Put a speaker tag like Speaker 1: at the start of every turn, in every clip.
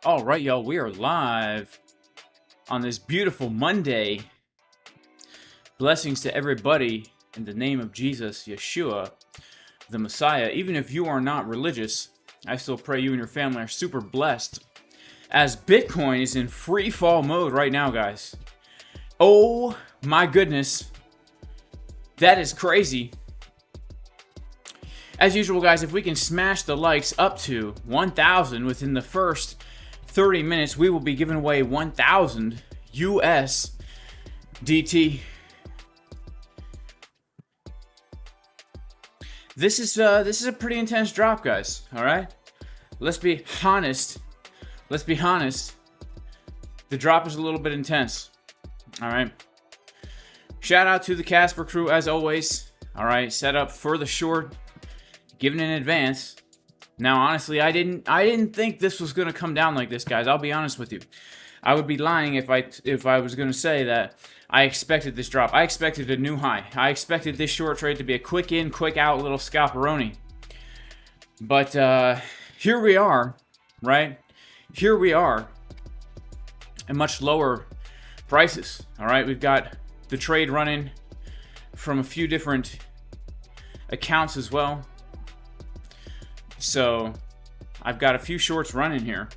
Speaker 1: All right, y'all, we are live on this beautiful Monday. Blessings to everybody in the name of Jesus, Yeshua, the Messiah. Even if you are not religious, I still pray you and your family are super blessed, as Bitcoin is in free fall mode right now, guys. Oh my goodness, that is crazy. As usual, guys, if we can smash the likes up to 1,000 within the first 30 minutes, we will be giving away 1,000 US DT. This is a pretty intense drop, guys. All right, let's be honest. Let's be honest. The drop is a little bit intense. All right. Shout out to the Casper crew as always. All right, set up for the short, given in advance. Now, honestly, I didn't think this was going to come down like this, guys. I'll be honest with you. I would be lying if I was going to say that I expected this drop. I expected a new high. I expected this short trade to be a quick in, quick out little scalperoni. But here we are, right? Here we are at much lower prices. All right, we've got the trade running from a few different accounts as well. So I've got a few shorts running here,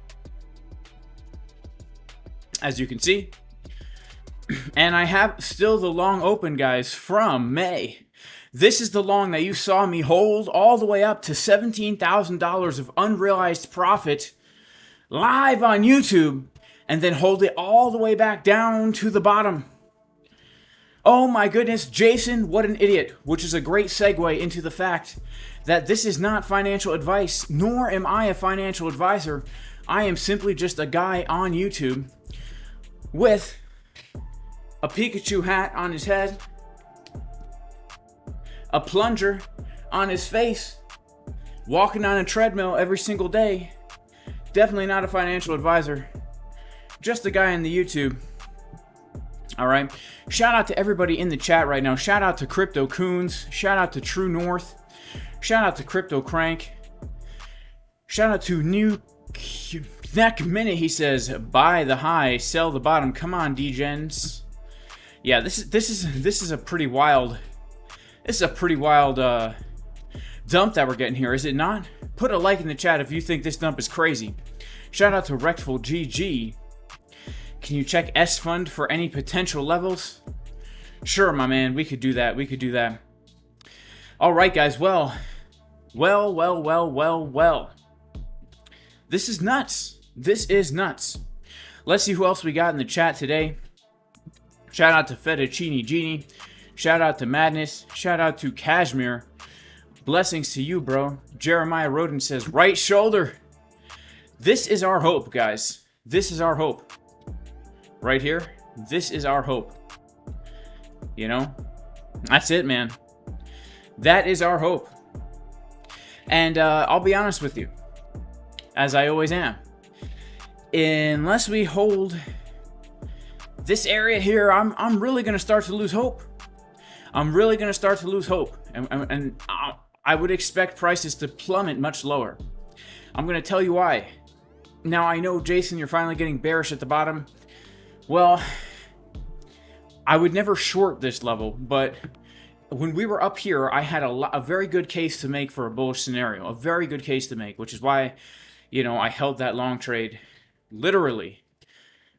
Speaker 1: as you can see. And I have still the long open, guys, from May. This is the long that you saw me hold all the way up to $17,000 of unrealized profit live on YouTube, and then hold it all the way back down to the bottom. Oh my goodness, Jason, what an idiot. Which is a great segue into the fact that this is not financial advice, nor am I a financial advisor. I am simply just a guy on YouTube with a Pikachu hat on his head, a plunger on his face, walking on a treadmill every single day. Definitely not a financial advisor. Just a guy on the YouTube. All right. Shout out to everybody in the chat right now. Shout out to Crypto Coons. Shout out to True North. Shout out to Crypto Crank. Shout out to New Neck Minute. He says, "Buy the high, sell the bottom." Come on, D-Gens. Yeah, this is a pretty wild. This is a pretty wild dump that we're getting here, is it not? Put a like in the chat if you think this dump is crazy. Shout out to Rectful GG. Can you check S Fund for any potential levels? Sure, my man. We could do that. We could do that. All right, guys. Well. This is nuts. This is nuts. Let's see who else we got in the chat today. Shout out to Fettuccine Genie. Shout out to Madness. Shout out to Kashmir. Blessings to you, bro. Jeremiah Roden says, right shoulder. This is our hope, guys. This is our hope. Right here. This is our hope. You know? That's it, man. That is our hope. And I'll be honest with you, as I always am. Unless we hold this area here, I'm really going to start to lose hope. I'm really going to start to lose hope. And I would expect prices to plummet much lower. I'm going to tell you why. Now, I know, Jason, you're finally getting bearish at the bottom. Well, I would never short this level, but when we were up here, I had a very good case to make for a bullish scenario. A very good case to make, which is why, you know, I held that long trade literally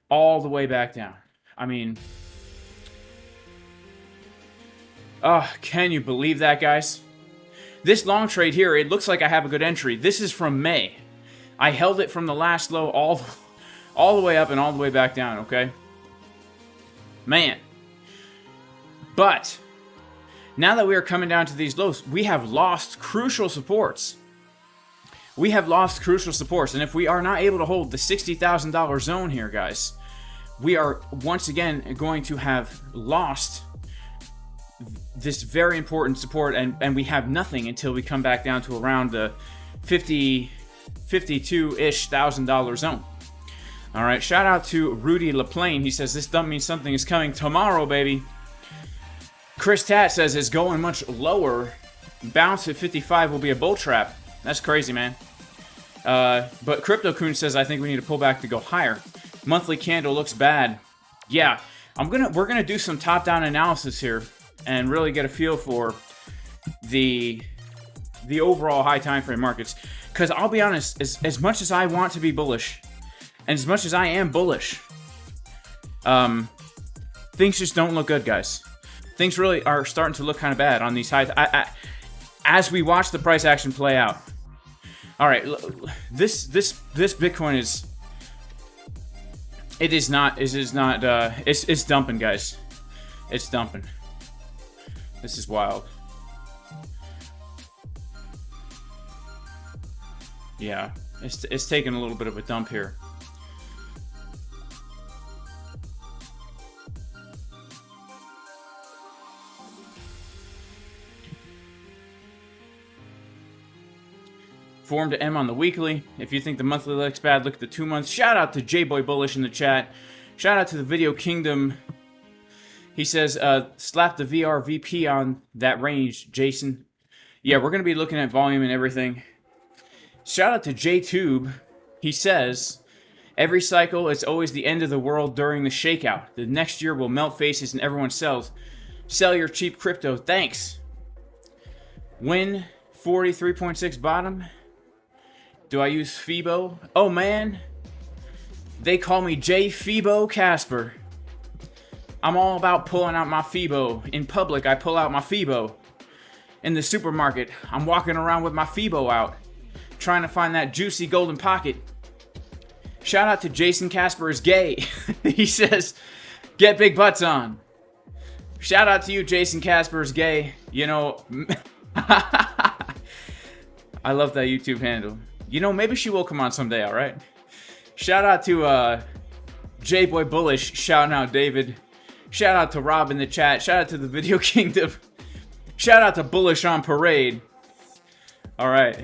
Speaker 1: all the way back down. I mean, can you believe that, guys? This long trade here, it looks like I have a good entry. This is from May. I held it from the last low all the way up and all the way back down, okay? Man. But now that we are coming down to these lows, we have lost crucial supports. We have lost crucial supports. And if we are not able to hold the $60,000 zone here, guys, we are once again going to have lost this very important support, and we have nothing until we come back down to around the $52-ish thousand zone. All right, shout out to Rudy LaPlane. He says, this dump means something is coming tomorrow, baby. Chris Tat says it's going much lower. Bounce at 55 will be a bull trap. That's crazy, man. But Crypto Coon says, I think we need to pull back to go higher. Monthly candle looks bad. Yeah, we're gonna do some top-down analysis here and really get a feel for the overall high time frame markets. Because I'll be honest, as much as I want to be bullish, and as much as I am bullish, things just don't look good, guys. Things really are starting to look kind of bad on these high. As we watch the price action play out. All right, this Bitcoin is. It's dumping, guys. It's dumping. This is wild. Yeah, it's taking a little bit of a dump here. Form to M on the weekly. If you think the monthly looks bad, look at the 2 months. Shout out to J-Boy Bullish in the chat. Shout out to the Video Kingdom. He says, slap the VR VP on that range, Jason. Yeah, we're going to be looking at volume and everything. Shout out to JTube. He says, every cycle, it's always the end of the world during the shakeout. The next year will melt faces and everyone sells. Sell your cheap crypto. Thanks. Win 43.6 bottom. Do I use Fibo? Oh man, they call me J Fibo Casper. I'm all about pulling out my Fibo. In public, I pull out my Fibo. In the supermarket, I'm walking around with my Fibo out, trying to find that juicy golden pocket. Shout out to Jason Casper is gay. He says, get big butts on. Shout out to you, Jason Casper is gay. You know, I love that YouTube handle. You know, maybe she will come on someday, alright? Shout out to J-Boy Bullish, shouting out David. Shout out to Rob in the chat. Shout out to the Video Kingdom. Shout out to Bullish on Parade. Alright.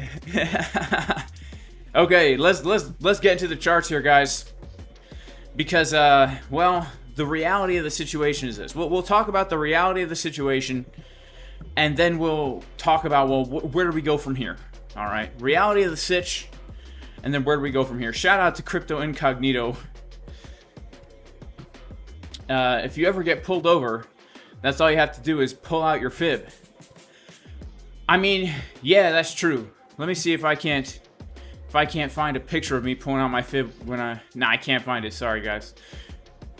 Speaker 1: Okay, let's get into the charts here, guys. Because, well, the reality of the situation is this. We'll talk about the reality of the situation, and then we'll talk about, well, where do we go from here? All right, reality of the sitch, and then where do we go from here? Shout out to Crypto Incognito. If you ever get pulled over, that's all you have to do is pull out your fib. I mean, yeah, that's true. Let me see if I can't find a picture of me pulling out my fib when I can't find it. Sorry, guys.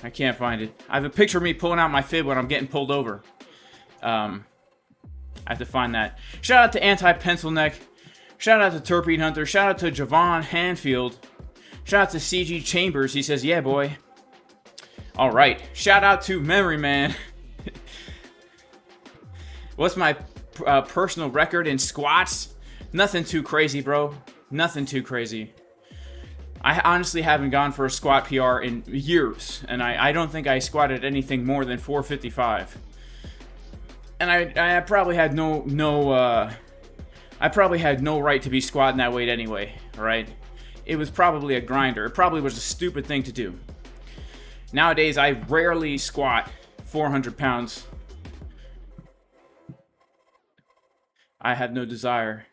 Speaker 1: I can't find it. I have a picture of me pulling out my fib when I'm getting pulled over. I have to find that. Shout out to Anti-Pencil Neck. Shout out to Turpine Hunter. Shout out to Javon Hanfield. Shout out to CG Chambers. He says, yeah, boy. All right. Shout out to Memory Man. What's my personal record in squats? Nothing too crazy, bro. Nothing too crazy. I honestly haven't gone for a squat PR in years. And I don't think I squatted anything more than 455. And I probably had I probably had no right to be squatting that weight anyway, right? It was probably a grinder. It probably was a stupid thing to do. Nowadays, I rarely squat 400 pounds. I have no desire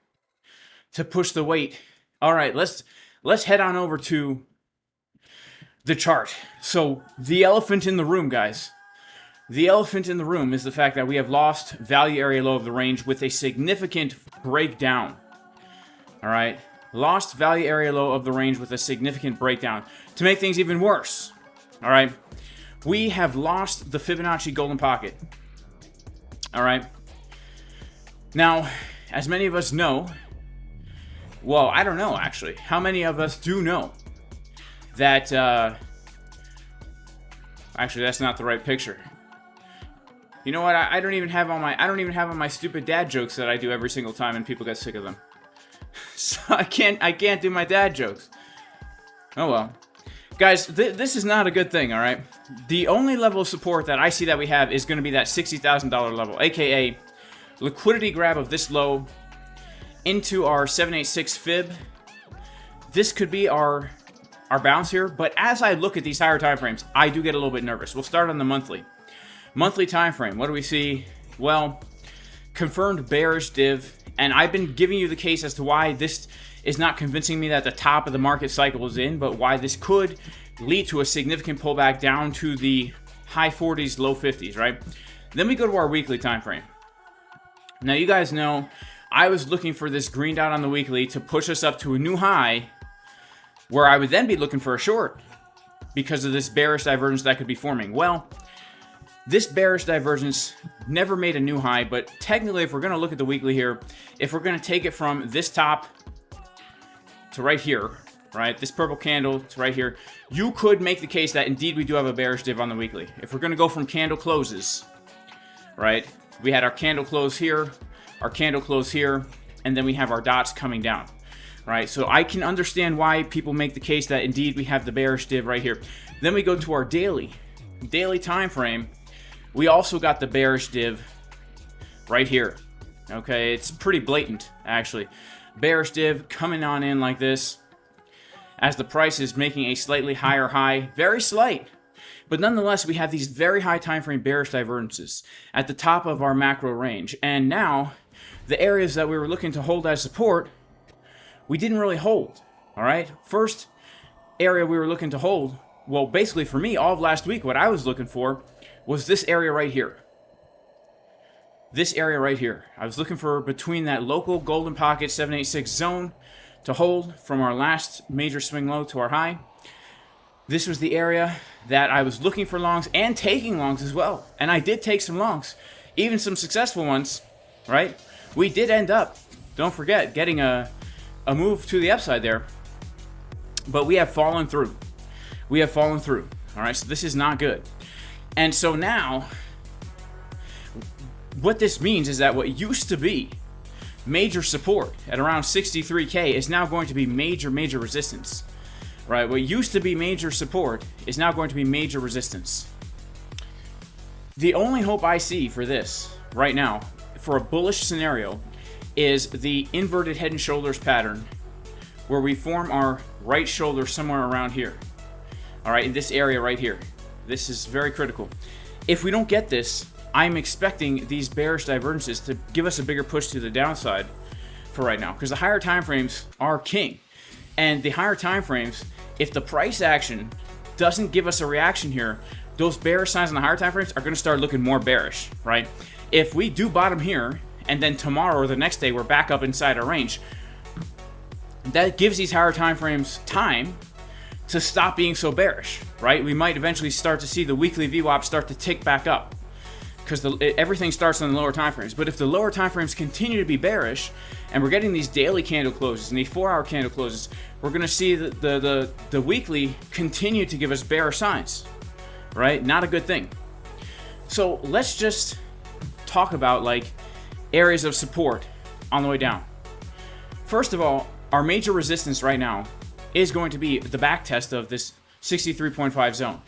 Speaker 1: to push the weight. All right, let's head on over to the chart. So, the elephant in the room, guys. The elephant in the room is the fact that we have lost value area low of the range with a significant breakdown. All right, lost value area low of the range with a significant breakdown. To make things even worse, all right, we have lost the Fibonacci golden pocket. All right. Now, as many of us know, well, I don't know actually. How many of us do know that? Actually, that's not the right picture. You know what? I don't even have on my stupid dad jokes that I do every single time, and people get sick of them. So I can't do my dad jokes. Oh well, guys, this is not a good thing. All right, the only level of support that I see that we have is going to be that $60,000 level, aka liquidity grab of this low into our 786 fib. This could be our bounce here, but as I look at these higher time frames, I do get a little bit nervous. We'll start on the monthly time frame. What do we see? Well, confirmed bearish div, and I've been giving you the case as to why this is not convincing me that the top of the market cycle is in, but why this could lead to a significant pullback down to the high 40s, low 50s, right? Then we go to our weekly time frame. Now, you guys know I was looking for this green dot on the weekly to push us up to a new high where I would then be looking for a short because of this bearish divergence that could be forming. Well, this bearish divergence never made a new high, but technically, if we're going to look at the weekly here, if we're going to take it from this top to right here, right, this purple candle to right here, you could make the case that indeed we do have a bearish div on the weekly. If we're going to go from candle closes, right, we had our candle close here, our candle close here, and then we have our dots coming down, right? So I can understand why people make the case that indeed we have the bearish div right here. Then we go to our daily time frame. We also got the bearish div right here. Okay, it's pretty blatant, actually. Bearish div coming on in like this as the price is making a slightly higher high. Very slight. But nonetheless, we have these very high time frame bearish divergences at the top of our macro range. And now, the areas that we were looking to hold as support, we didn't really hold. All right? First area we were looking to hold, well, basically for me, all of last week, what I was looking for was this area right here. This area right here. I was looking for between that local golden pocket 786 zone to hold from our last major swing low to our high. This was the area that I was looking for longs and taking longs as well. And I did take some longs, even some successful ones, right? We did end up, don't forget, getting a move to the upside there. But we have fallen through. We have fallen through. All right, so this is not good. And so now, what this means is that what used to be major support at around 63K is now going to be major resistance, right? What used to be major support is now going to be major resistance. The only hope I see for this right now, for a bullish scenario, is the inverted head and shoulders pattern where we form our right shoulder somewhere around here. All right, in this area right here. This is very critical. If we don't get this, I'm expecting these bearish divergences to give us a bigger push to the downside for right now, because the higher time frames are king. And the higher time frames, if the price action doesn't give us a reaction here, those bearish signs on the higher time frames are going to start looking more bearish, right? If we do bottom here, and then tomorrow or the next day we're back up inside our range, that gives these higher time frames time to stop being so bearish, right? We might eventually start to see the weekly VWAP start to tick back up because everything starts on the lower time frames. But if the lower time frames continue to be bearish and we're getting these daily candle closes and these 4-hour candle closes, we're going to see the weekly continue to give us bearish signs, right? Not a good thing. So let's just talk about like areas of support on the way down. First of all, our major resistance right now is going to be the back test of this 63.5 zone,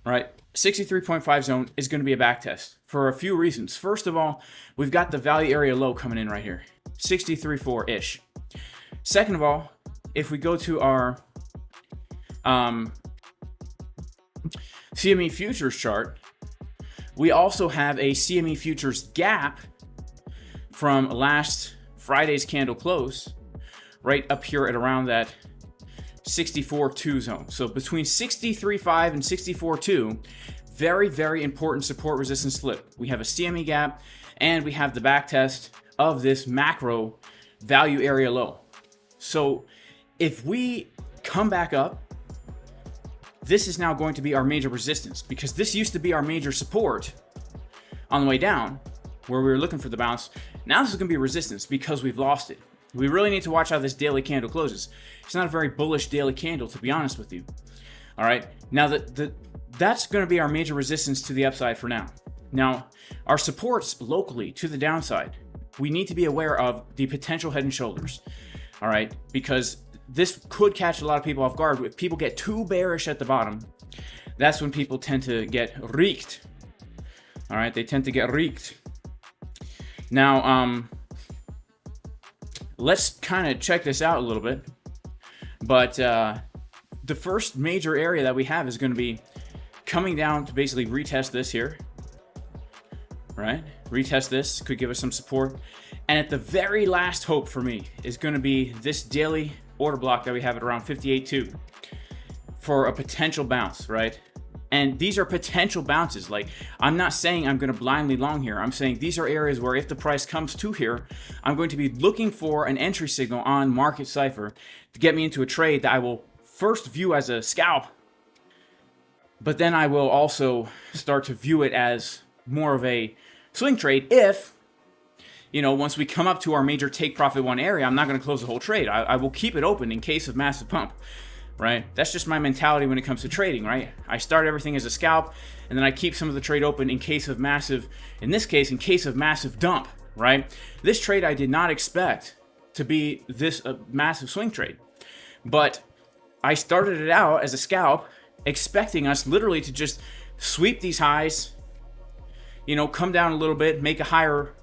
Speaker 1: right? 63.5 zone is going to be a back test for a few reasons. First of all, we've got the value area low coming in right here, 63.4-ish. Second of all, if we go to our CME futures chart, we also have a CME futures gap from last Friday's candle close right up here at around that 64.2 zone. So between 63.5 and 64.2, very important support resistance slip. We have a CME gap and we have the back test of this macro value area low. So if we come back up, this is now going to be our major resistance, because this used to be our major support on the way down where we were looking for the bounce. Now this is going to be resistance because we've lost it. We really need to watch how this daily candle closes. It's not a very bullish daily candle, to be honest with you. All right. Now, that's going to be our major resistance to the upside for now. Now, our supports locally to the downside, we need to be aware of the potential head and shoulders. All right. Because this could catch a lot of people off guard. If people get too bearish at the bottom, that's when people tend to get reeked. All right. They tend to get reeked. Now, let's kind of check this out a little bit. But the first major area that we have is going to be coming down to basically retest this here. Right? Retest this. Could give us some support. And at the very last hope for me is going to be this daily order block that we have at around 58.2 for a potential bounce, right? And these are potential bounces. Like, I'm not saying I'm going to blindly long here. I'm saying these are areas where if the price comes to here, I'm going to be looking for an entry signal on market Cipher to get me into a trade that I will first view as a scalp, but then I will also start to view it as more of a swing trade if, you know, once we come up to our major take profit one area, I'm not going to close the whole trade. I will keep it open in case of massive pump, right? That's just my mentality when it comes to trading, right? I start everything as a scalp, and then I keep some of the trade open in case of massive, in this case, in case of massive dump, right? This trade I did not expect to be this massive swing trade, but I started it out as a scalp, expecting us literally to just sweep these highs, you know, come down a little bit, make a higher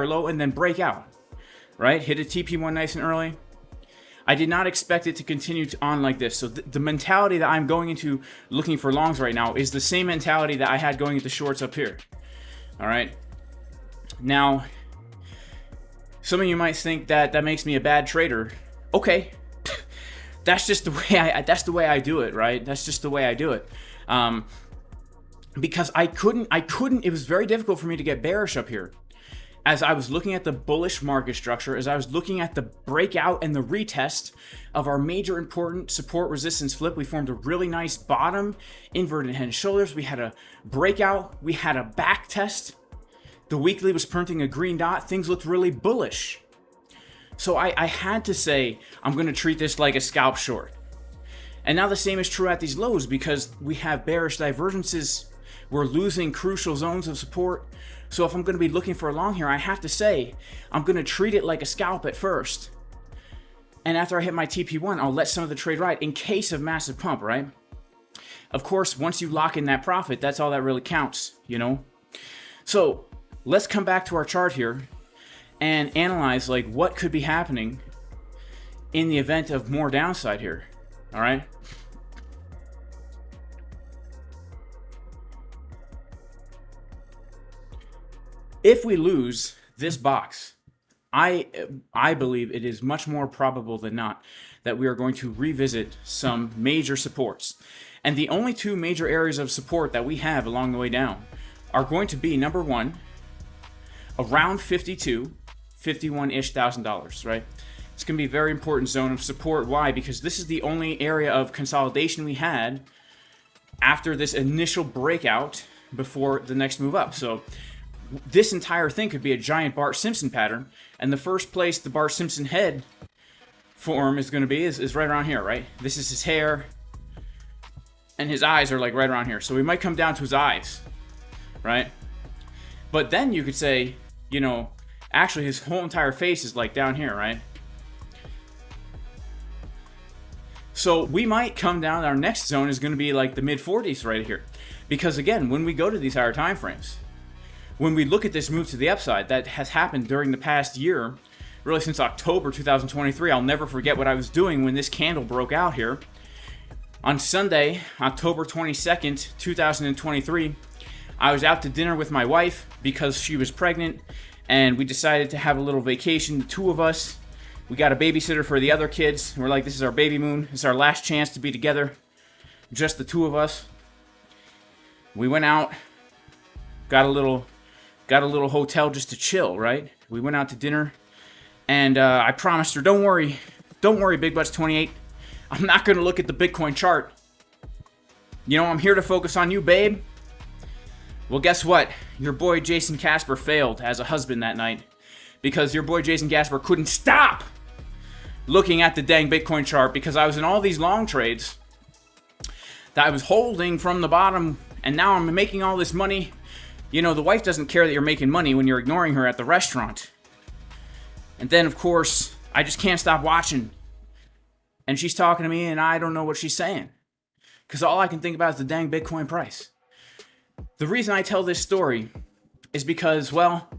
Speaker 1: low, and then break out, right? Hit a TP1 nice and early. I did not expect it to continue on like this. So the mentality that I'm going into looking for longs right now is the same mentality that I had going into shorts up here. All right. Now, some of you might think that that makes me a bad trader. Okay. That's just the way I do it, right? That's just the way I do it. Because I couldn't, it was very difficult for me to get bearish up here. As I was looking at the bullish market structure, as I was looking at the breakout and the retest of our major important support resistance flip, we formed a really nice bottom, inverted head and shoulders. We had a breakout, we had a back test. The weekly was printing a green dot. Things looked really bullish. So I had to say, I'm going to treat this like a scalp short. And now the same is true at these lows because we have bearish divergences. We're losing crucial zones of support. So if I'm going to be looking for a long here, I have to say, I'm going to treat it like a scalp at first. And after I hit my TP1, I'll let some of the trade ride in case of massive pump, right? Of course, once you lock in that profit, that's all that really counts, you know? So let's come back to our chart here and analyze like what could be happening in the event of more downside here, all right? If we lose this box, I believe it is much more probable than not that we are going to revisit some major supports. And the only two major areas of support that we have along the way down are going to be, number one, around 52, 51-ish thousand dollars, right? It's going to be a very important zone of support. Why? Because this is the only area of consolidation we had after this initial breakout before the next move up. So this entire thing could be a giant Bart Simpson pattern, and the first place the Bart Simpson head form is going to be is right around here, right? This is his hair, and his eyes are like right around here. So we might come down to his eyes, right? But then you could say, you know, actually his whole entire face is like down here, right? So we might come down, our next zone is going to be like the mid-40s right here. Because again, when we go to these higher time frames, when we look at this move to the upside that has happened during the past year, really since October 2023, I'll never forget what I was doing when this candle broke out here. On Sunday, October 22nd, 2023, I was out to dinner with my wife because she was pregnant, and we decided to have a little vacation, the two of us. We got a babysitter for the other kids. We're like, this is our baby moon. This is our last chance to be together, just the two of us. We went out, got a little hotel just to chill, right? We went out to dinner, and I promised her, don't worry, Big Butts 28. I'm not going to look at the Bitcoin chart. You know, I'm here to focus on you, babe. Well, guess what? Your boy Jason Casper failed as a husband that night because your boy Jason Casper couldn't stop looking at the dang Bitcoin chart because I was in all these long trades that I was holding from the bottom, and now I'm making all this money. You know, the wife doesn't care that you're making money when you're ignoring her at the restaurant. And then, of course, I just can't stop watching. And she's talking to me, and I don't know what she's saying. Because all I can think about is the dang Bitcoin price. The reason I tell this story is because, well,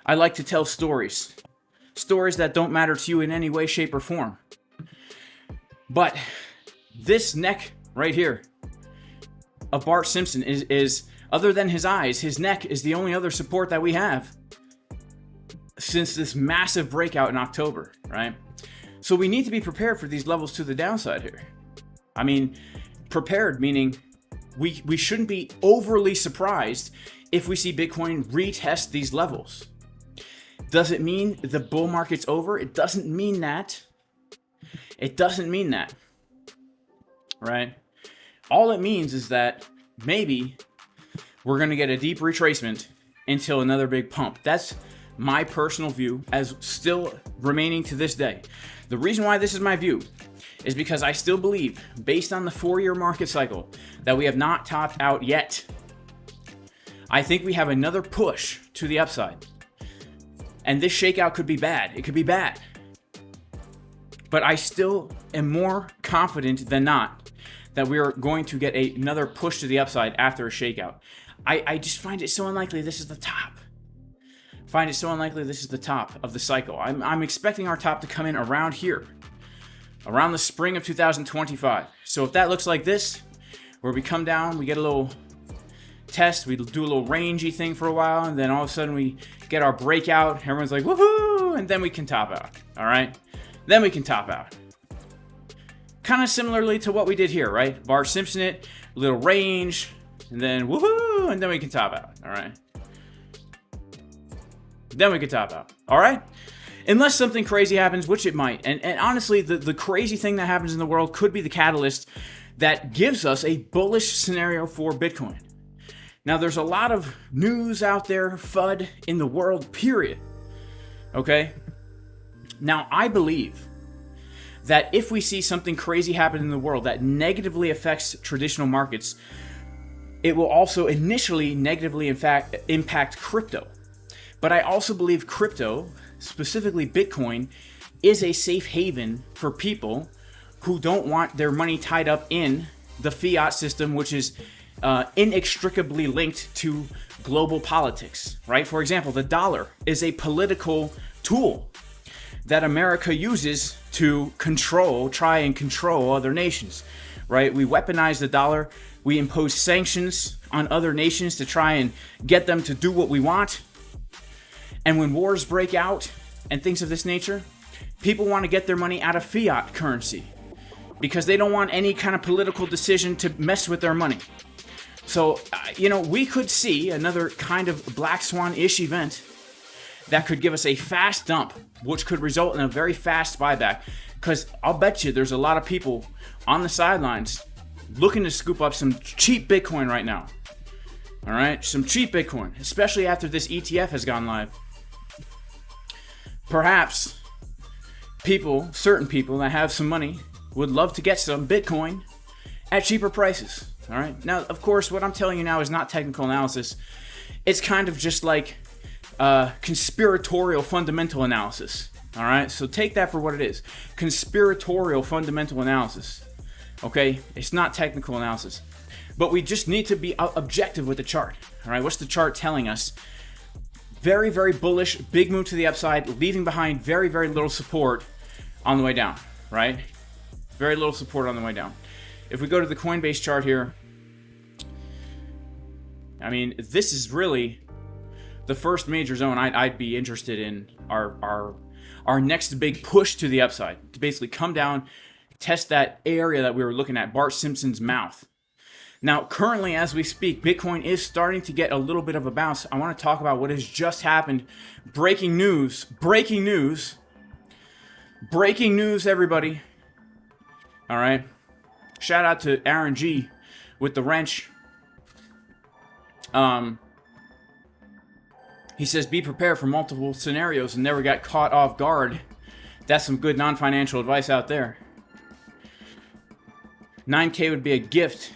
Speaker 1: I like to tell stories. Stories that don't matter to you in any way, shape, or form. But this neck right here of Bart Simpson is other than his eyes, his neck is the only other support that we have. since this massive breakout in October, right? So we need to be prepared for these levels to the downside here. I mean, prepared meaning we shouldn't be overly surprised if we see Bitcoin retest these levels. Does it mean the bull market's over? It doesn't mean that. It doesn't mean that, right? All it means is that maybe we're going to get a deep retracement until another big pump. That's my personal view, as still remaining to this day. The reason why this is my view is because I still believe, based on the 4-year market cycle, that we have not topped out yet. I think we have another push to the upside. And this shakeout could be bad. It could be bad. But I still am more confident than not that we are going to get another push to the upside after a shakeout. I just find it so unlikely this is the top. Find it so unlikely this is the top of the cycle. I'm expecting our top to come in around here, around the spring of 2025. So if that looks like this, where we come down, we get a little test, we do a little rangey thing for a while, and then all of a sudden we get our breakout, everyone's like, woohoo, and then we can top out, all right? Then we can top out. Kind of similarly to what we did here, right? Bar Simpson it, little range, and then woohoo, and then we can top out, all right? Then we can top out, all right? Unless something crazy happens, which it might. And honestly, the crazy thing that happens in the world could be the catalyst that gives us a bullish scenario for Bitcoin. Now, there's a lot of news out there, FUD, in the world, period. Okay? Now, I believe that if we see something crazy happen in the world that negatively affects traditional markets, it will also initially negatively, in fact, impact crypto. But I also believe crypto, specifically Bitcoin, is a safe haven for people who don't want their money tied up in the fiat system, which is inextricably linked to global politics, right? For example, the dollar is a political tool that America uses to try and control other nations, right? We weaponize the dollar. We impose sanctions on other nations to try and get them to do what we want. And when wars break out and things of this nature, people want to get their money out of fiat currency because they don't want any kind of political decision to mess with their money. So, we could see another kind of black swan-ish event that could give us a fast dump, which could result in a very fast buyback. Because I'll bet you there's a lot of people on the sidelines looking to scoop up some cheap Bitcoin right now. All right, some cheap Bitcoin, especially after this ETF has gone live. Perhaps certain people that have some money would love to get some Bitcoin at cheaper prices. All right. Now, of course, what I'm telling you now is not technical analysis. It's kind of just like conspiratorial fundamental analysis. All right. So take that for what it is. Conspiratorial fundamental analysis. Okay. It's not technical analysis. But we just need to be objective with the chart. All right. What's the chart telling us? Very, very bullish, big move to the upside, leaving behind very, very little support on the way down. Right. Very little support on the way down. If we go to the Coinbase chart here, I mean, this is really the first major zone I'd be interested in, our next big push to the upside, to basically come down, test that area that we were looking at, Bart Simpson's mouth. Now, currently, as we speak, Bitcoin is starting to get a little bit of a bounce. I want to talk about what has just happened. Breaking news, everybody. All right. Shout out to Aaron G with the wrench. He says, be prepared for multiple scenarios and never got caught off guard. That's some good non-financial advice out there. 9K would be a gift.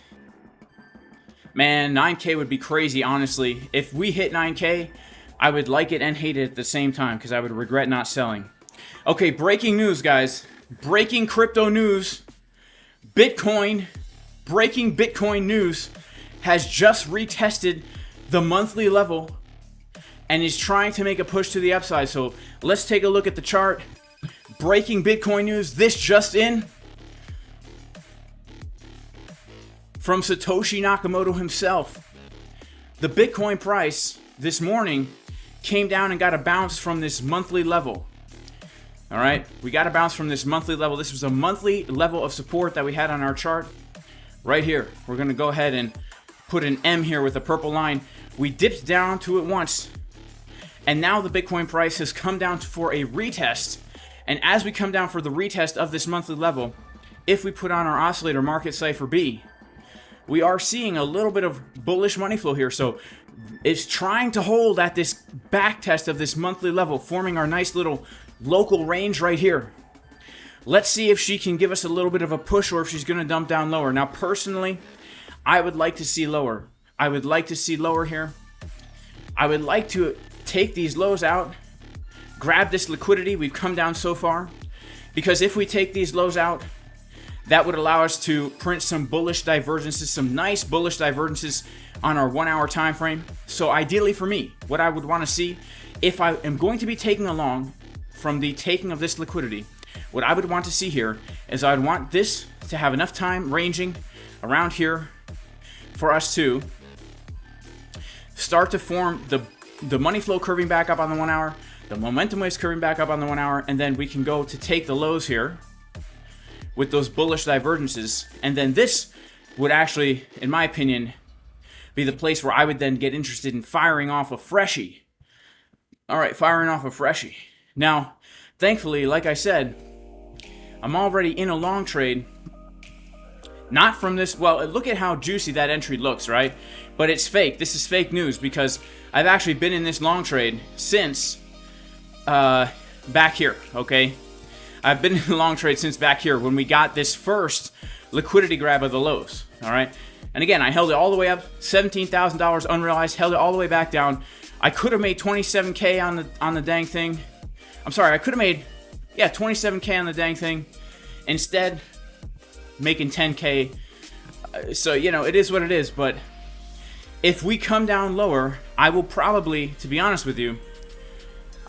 Speaker 1: Man, 9K would be crazy, honestly. If we hit 9K, I would like it and hate it at the same time because I would regret not selling. Okay, breaking news, guys. Breaking crypto news. Breaking Bitcoin news has just retested the monthly level and is trying to make a push to the upside. So let's take a look at the chart. Breaking Bitcoin news. This just in. From Satoshi Nakamoto himself. The Bitcoin price this morning came down and got a bounce from this monthly level. All right, we got a bounce from this monthly level. This was a monthly level of support that we had on our chart right here. We're going to go ahead and put an M here with a purple line. We dipped down to it once, and now the Bitcoin price has come down for a retest. And as we come down for the retest of this monthly level, if we put on our oscillator market Cipher B, we are seeing a little bit of bullish money flow here. So it's trying to hold at this back test of this monthly level, forming our nice little local range right here. Let's see if she can give us a little bit of a push or if she's going to dump down lower. Now, personally, I would like to see lower. I would like to see lower here. I would like to take these lows out, grab this liquidity. We've come down so far, because if we take these lows out, that would allow us to print some bullish divergences, some nice bullish divergences on our 1 hour time frame. So ideally for me, what I would want to see, if I am going to be taking along from the taking of this liquidity, what I would want to see here is I would want this to have enough time ranging around here for us to start to form the money flow curving back up on the 1 hour, the momentum waves curving back up on the 1 hour, and then we can go to take the lows here with those bullish divergences. And then this would actually, in my opinion, be the place where I would then get interested in firing off a freshie. All right, firing off a freshie. Now, thankfully, like I said, I'm already in a long trade. Not from this, well, look at how juicy that entry looks, right? But it's fake. This is fake news, because I've actually been in this long trade since back here, okay? I've been in the long trade since back here when we got this first liquidity grab of the lows, all right? And again, I held it all the way up, $17,000 unrealized, held it all the way back down. I could have made 27K on the dang thing. I'm sorry, I could have made, 27K on the dang thing. Instead, making 10K. So, it is what it is. But if we come down lower, I will probably, to be honest with you,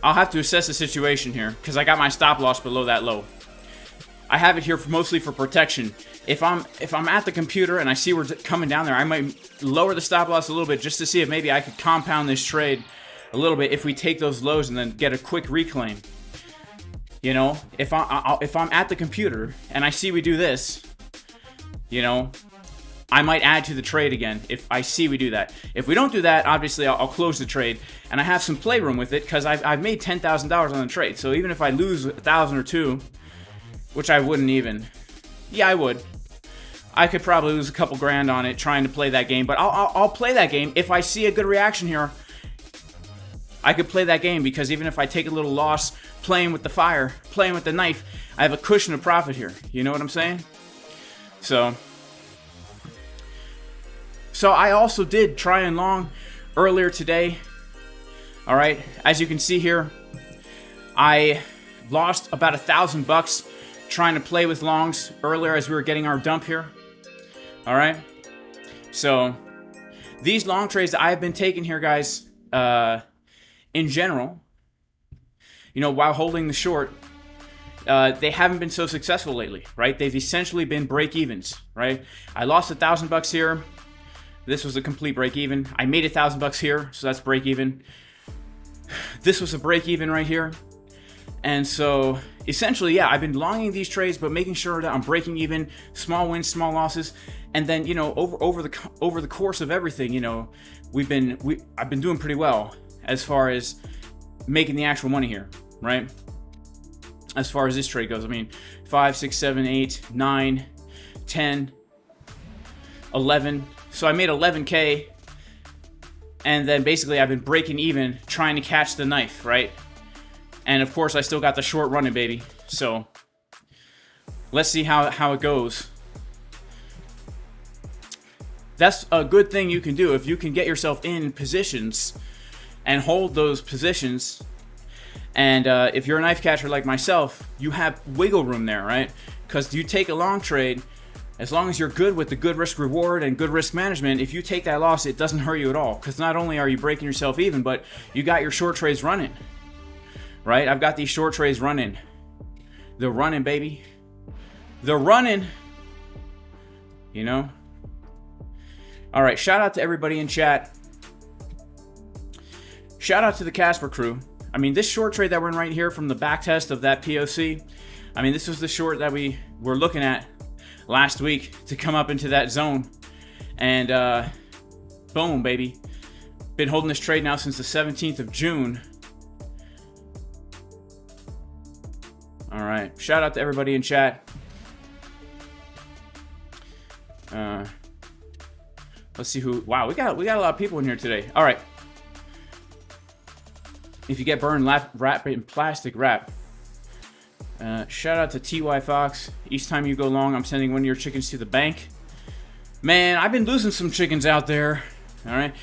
Speaker 1: I'll have to assess the situation here, because I got my stop loss below that low. I have it here mostly for protection. If I'm at the computer and I see we're coming down there, I might lower the stop loss a little bit just to see if maybe I could compound this trade a little bit if we take those lows and then get a quick reclaim. If I'm at the computer and I see we do this, I might add to the trade again if I see we do that. If we don't do that, obviously I'll close the trade, and I have some playroom with it because I've made $10,000 on the trade. So even if I lose 1,000 or 2, which I wouldn't even, I would. I could probably lose a couple grand on it trying to play that game, but I'll play that game if I see a good reaction here. I could play that game, because even if I take a little loss playing with the fire, playing with the knife, I have a cushion of profit here. You know what I'm saying? So I also did try and long earlier today. All right, as you can see here, I lost about $1,000 trying to play with longs earlier as we were getting our dump here. All right, so these long trades that I've been taking here, guys, in general, while holding the short, they haven't been so successful lately, right? They've essentially been break evens, right? I lost $1,000 here. This was a complete break even. I made $1,000 here, so that's break even. This was a break even right here. And so essentially, I've been longing these trades, but making sure that I'm breaking even, small wins, small losses. And then, over the course of everything, I've been doing pretty well as far as making the actual money here, right? As far as this trade goes, 5, 6, 7, 8, 9, 10, 11. So I made 11K, and then basically I've been breaking even, trying to catch the knife, right? And of course I still got the short running, baby. So let's see how it goes. That's a good thing you can do if you can get yourself in positions and hold those positions. And if you're a knife catcher like myself, you have wiggle room there, right? Because you take a long trade, as long as you're good with the good risk reward and good risk management, if you take that loss, it doesn't hurt you at all. Because not only are you breaking yourself even, but you got your short trades running, right? I've got these short trades running. They're running, baby. They're running. All right, shout out to everybody in chat. Shout out to the Casper crew. I mean, this short trade that we're in right here from the back test of that POC, I mean, this was the short that we were looking at last week to come up into that zone. And boom, baby. Been holding this trade now since the 17th of June. All right. Shout out to everybody in chat. Let's see who. Wow, we got a lot of people in here today. All right. If you get burned, wrap it in plastic wrap. Shout out to TY Fox. Each time you go long, I'm sending one of your chickens to the bank. Man, I've been losing some chickens out there. All right.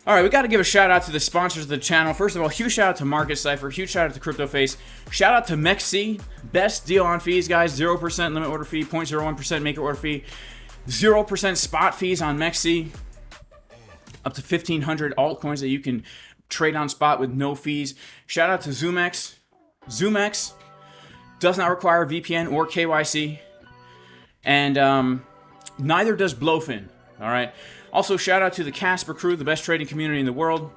Speaker 1: All right, we got to give a shout out to the sponsors of the channel. First of all, huge shout out to Market Cipher. Huge shout out to CryptoFace. Shout out to MEXC. Best deal on fees, guys. 0% limit order fee, 0.01% maker order fee, 0% spot fees on MEXC. Up to 1,500 altcoins that you can trade on spot with no fees. Shout out to ZOOMEX. ZOOMEX does not require VPN or KYC. And neither does Blowfin. All right. Also, shout out to the Casper crew, the best trading community in the world,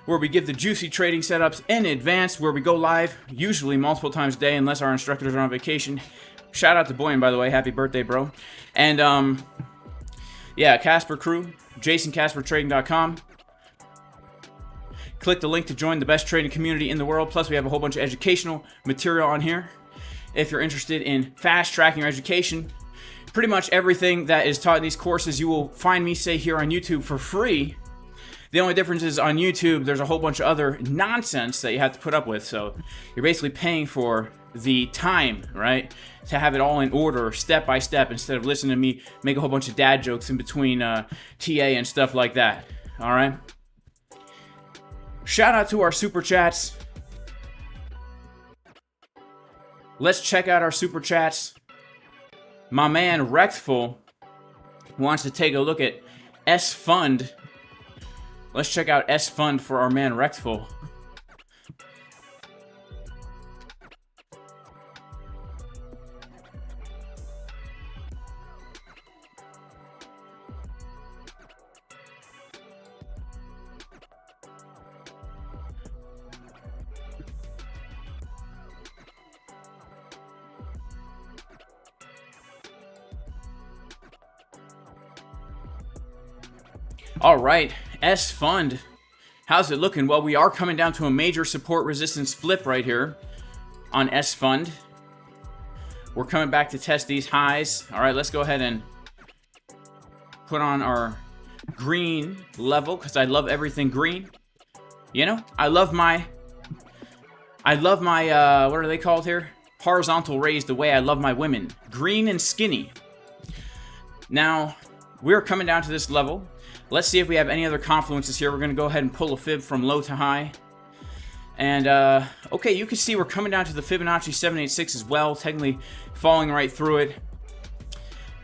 Speaker 1: where we give the juicy trading setups in advance, where we go live, usually multiple times a day, unless our instructors are on vacation. Shout out to Boyan, by the way. Happy birthday, bro. And, yeah, Casper crew, JasonCasperTrading.com. Click the link to join the best trading community in the world. Plus, we have a whole bunch of educational material on here. If you're interested in fast-tracking your education, pretty much everything that is taught in these courses, you will find me say here on YouTube for free. The only difference is on YouTube, there's a whole bunch of other nonsense that you have to put up with. So you're basically paying for the time, right? To have it all in order, step by step, instead of listening to me make a whole bunch of dad jokes in between TA and stuff like that. All right? Shout out to our super chats. Let's check out our super chats. My man Rectful wants to take a look at S Fund. Let's check out S Fund for our man Rectful. All right, S Fund. How's it looking? Well, we are coming down to a major support resistance flip right here on S Fund. We're coming back to test these highs. All right, let's go ahead and put on our green level because I love everything green. You know, I love my what are they called here? Horizontal rays the way I love my women. Green and skinny. Now, we're coming down to this level. Let's see if we have any other confluences here. We're going to go ahead and pull a fib from low to high. And, okay, you can see we're coming down to the Fibonacci 786 as well, technically falling right through it.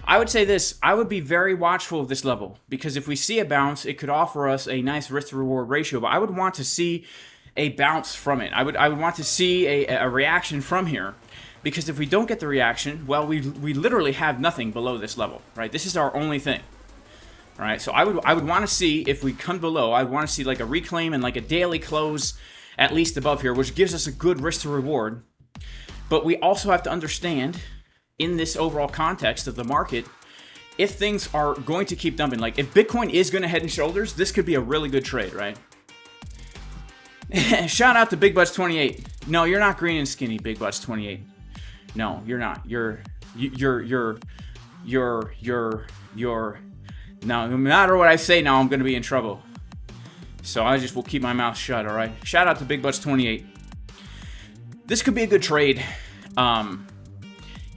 Speaker 1: I would say this. I would be very watchful of this level, because if we see a bounce, it could offer us a nice risk-to-reward ratio, but I would want to see a bounce from it. I would want to see a reaction from here, because if we don't get the reaction, well, we literally have nothing below this level, right? This is our only thing. All right, so I would want to see, if we come below, I would want to see like a reclaim and like a daily close at least above here, which gives us a good risk to reward. But we also have to understand, in this overall context of the market, if things are going to keep dumping, like if Bitcoin is going to head and shoulders, this could be a really good trade, right? Shout out to Big Butts 28. No, you're not green and skinny, Big Butts 28. No, you're not. You're now, no matter what I say now, I'm going to be in trouble. So I just will keep my mouth shut, all right? Shout out to Big Butts 28. This could be a good trade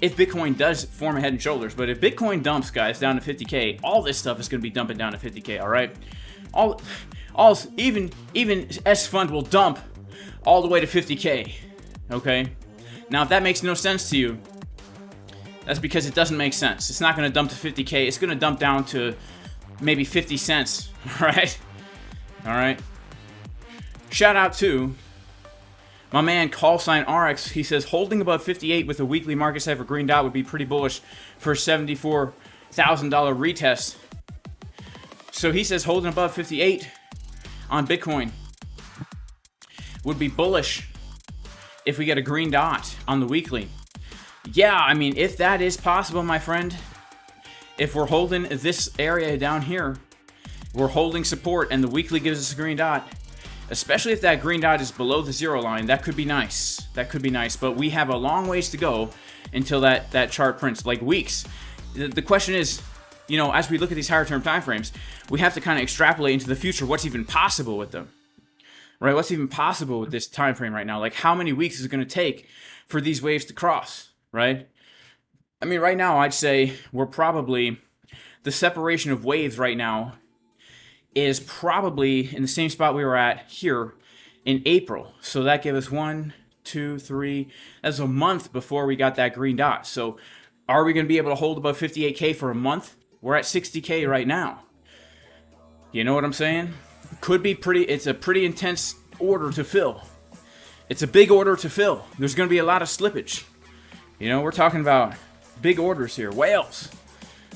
Speaker 1: if Bitcoin does form a head and shoulders. But if Bitcoin dumps, guys, down to 50K, all this stuff is going to be dumping down to 50K, all right? Even S Fund will dump all the way to 50K, okay? Now, if that makes no sense to you, that's because it doesn't make sense. It's not going to dump to 50K. It's going to dump down to maybe 50 cents, right? All right. Shout out to my man Callsign RX. He says, holding above 58 with a weekly market cipher green dot would be pretty bullish for a $74,000 retest. So he says holding above 58 on Bitcoin. would be bullish if we get a green dot on the weekly. Yeah, I mean, if that is possible, my friend, if we're holding this area down here, we're holding support and the weekly gives us a green dot, especially if that green dot is below the 0 line, that could be nice. That could be nice, but we have a long ways to go until that chart prints, like weeks. The question is, you know, as we look at these higher term time frames, we have to kind of extrapolate into the future what's even possible with them. Right? What's even possible with this time frame right now? Like, how many weeks is it going to take for these waves to cross, right? I mean, right now, I'd say we're probably, the separation of waves right now is probably in the same spot we were at here in April. So that gave us 1, 2, 3, that's a month before we got that green dot. So are we going to be able to hold above 58K for a month? We're at 60K right now. You know what I'm saying? Could be pretty, it's a pretty intense order to fill. It's a big order to fill. There's going to be a lot of slippage. You know, we're talking about big orders here. Whales.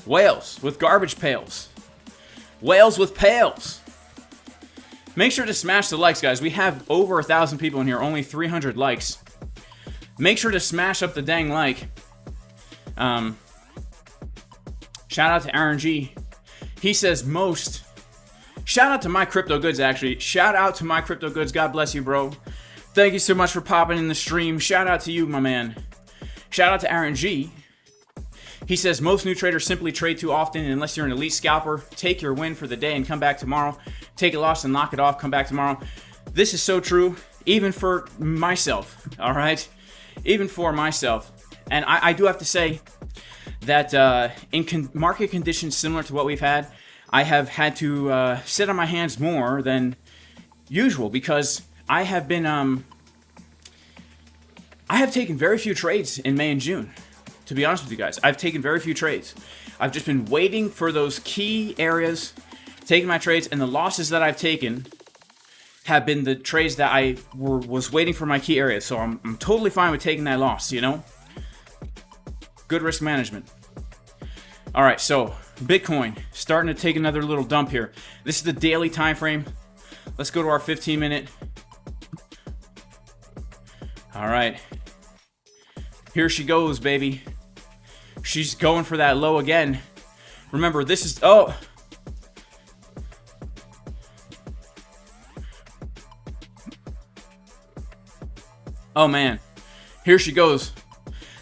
Speaker 1: Whales with garbage pails. Whales with pails. Make sure to smash the likes, guys. We have over 1,000 people in here, only 300 likes. Make sure to smash up the dang like. Shout out to Aaron G. He says most. Shout out to My Crypto Goods, actually. Shout out to My Crypto Goods. God bless you, bro. Thank you so much for popping in the stream. Shout out to you, my man. Shout out to Aaron G. He says, most new traders simply trade too often unless you're an elite scalper. Take your win for the day and come back tomorrow. Take a loss and knock it off. Come back tomorrow. This is so true, even for myself, all right? Even for myself. And I do have to say that in market conditions similar to what we've had, I have had to sit on my hands more than usual because I have been, I have taken very few trades in May and June. To be honest with you guys, I've taken very few trades. I've just been waiting for those key areas, taking my trades, and the losses that I've taken have been the trades that I was waiting for my key areas. So I'm totally fine with taking that loss, you know? Good risk management. All right, so Bitcoin starting to take another little dump here. This is the daily time frame. Let's go to our 15-minute. All right. Here she goes, baby. She's going for that low again. Remember, this is... Oh! Oh, man. Here she goes.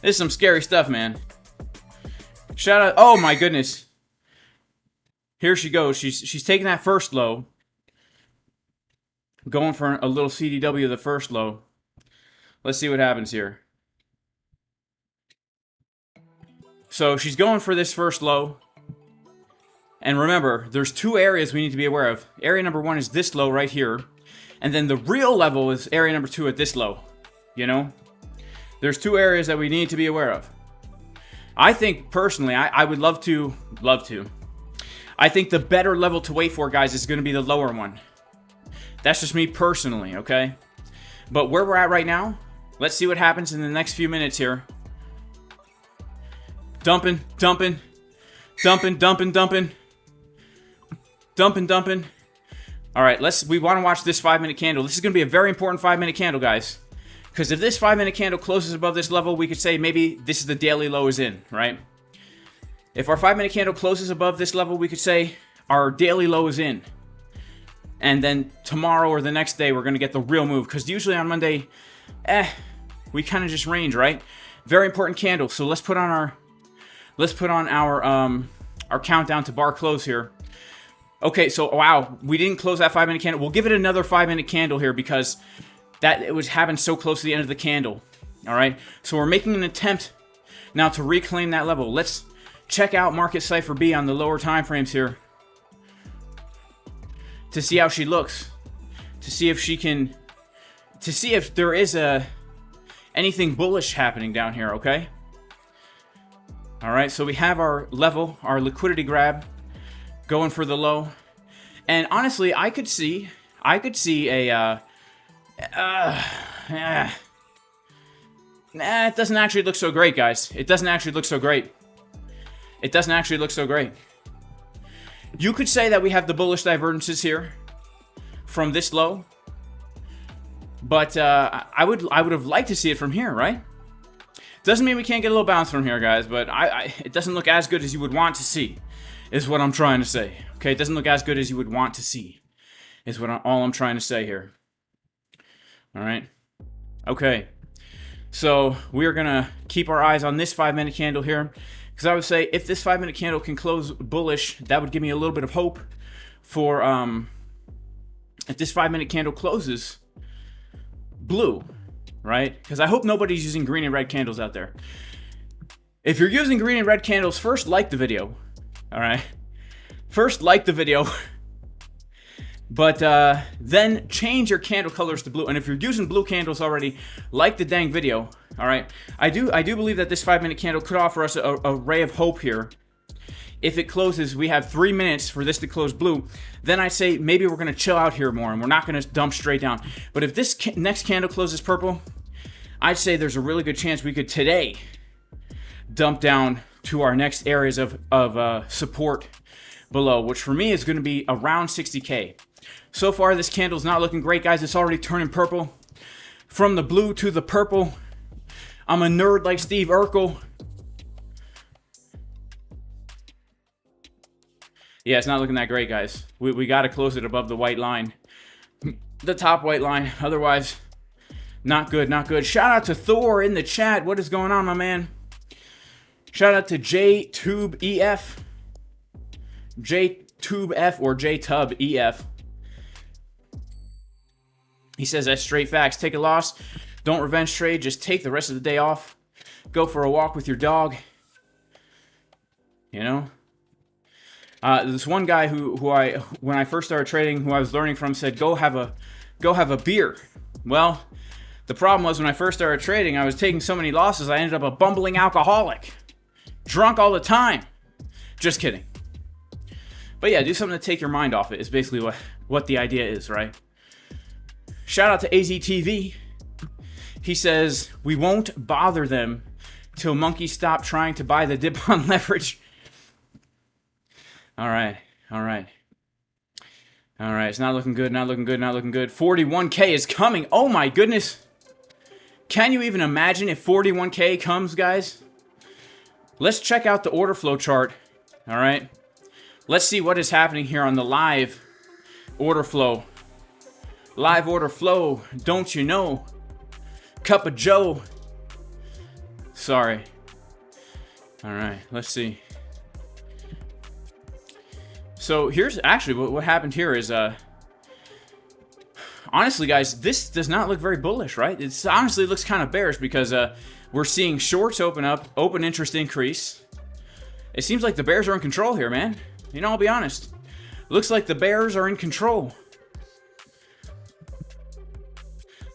Speaker 1: This is some scary stuff, man. Shout out... Oh, my goodness. Here she goes. She's taking that first low. Going for a little CDW of the first low. Let's see what happens here. So she's going for this first low. And remember, there's two areas we need to be aware of. Area number 1 is this low right here. And then the real level is area number 2 at this low. You know? There's two areas that we need to be aware of. I think, personally, I would love to. I think the better level to wait for, guys, is going to be the lower one. That's just me personally, okay? But where we're at right now, let's see what happens in the next few minutes here. Dumping. Dumping. All right, we want to watch this 5-minute candle. This is going to be a very important 5-minute candle, guys. Because if this 5-minute candle closes above this level, we could say maybe this is the daily low is in, right? If our 5-minute candle closes above this level, we could say our daily low is in. And then tomorrow or the next day, we're going to get the real move. Because usually on Monday, we kind of just range, right? Very important candle. So let's put on our countdown to bar close here. Okay, so wow, we didn't close that 5-minute candle. We'll give it another 5-minute candle here because it was happening so close to the end of the candle. All right, so we're making an attempt now to reclaim that level. Let's check out market Cipher B on the lower time frames here to see how she looks, to see if there is anything bullish happening down here. Okay. All right, so we have our level, our liquidity grab, going for the low, and honestly, I could see a, it doesn't actually look so great, guys. It doesn't actually look so great. You could say that we have the bullish divergences here from this low, But I would have liked to see it from here, right? Doesn't mean we can't get a little bounce from here, guys, but it doesn't look as good as you would want to see, is what I'm trying to say. Okay, it doesn't look as good as you would want to see, is what all I'm trying to say here. All right. Okay. So we are gonna keep our eyes on this 5-minute candle here, because I would say if this 5-minute candle can close bullish, that would give me a little bit of hope for if this 5-minute candle closes blue, right? Because I hope nobody's using green and red candles out there. If you're using green and red candles, first like the video. All right. First like the video. But then change your candle colors to blue. And if you're using blue candles already, like the dang video. All right. I do believe that this 5-minute candle could offer us a ray of hope here. If it closes, we have 3 minutes for this to close blue. Then I say maybe we're going to chill out here more and we're not going to dump straight down. But if this next candle closes purple, I'd say there's a really good chance we could today dump down to our next areas of support below, which for me is going to be around 60K. So far, this candle's not looking great, guys. It's already turning purple. From the blue to the purple. I'm a nerd like Steve Urkel. Yeah, it's not looking that great, guys. We got to close it above the white line. The top white line. Otherwise, not good, not good. Shout out to Thor in the chat. What is going on, my man? Shout out to JTubeEF. JTubeF or JTubEF. He says that's straight facts. Take a loss. Don't revenge trade. Just take the rest of the day off. Go for a walk with your dog. You know? This one guy who when I first started trading, who I was learning from, said, go have a beer. Well, the problem was when I first started trading, I was taking so many losses, I ended up a bumbling alcoholic. Drunk all the time. Just kidding. But yeah, do something to take your mind off it is basically what the idea is, right? Shout out to AZTV. He says, we won't bother them till monkeys stop trying to buy the dip on leverage. All right. All right. All right. It's not looking good. Not looking good. Not looking good. 41K is coming. Oh my goodness. Can you even imagine if 41K comes, guys? Let's check out the order flow chart. All right. Let's see what is happening here on the live order flow. Live order flow. Don't you know? Cup of Joe. Sorry. All right. Let's see. So here's actually what happened here is, honestly, guys, this does not look very bullish, right? It honestly looks kind of bearish because we're seeing shorts open up, open interest increase. It seems like the bears are in control here, man. You know, I'll be honest. Looks like the bears are in control.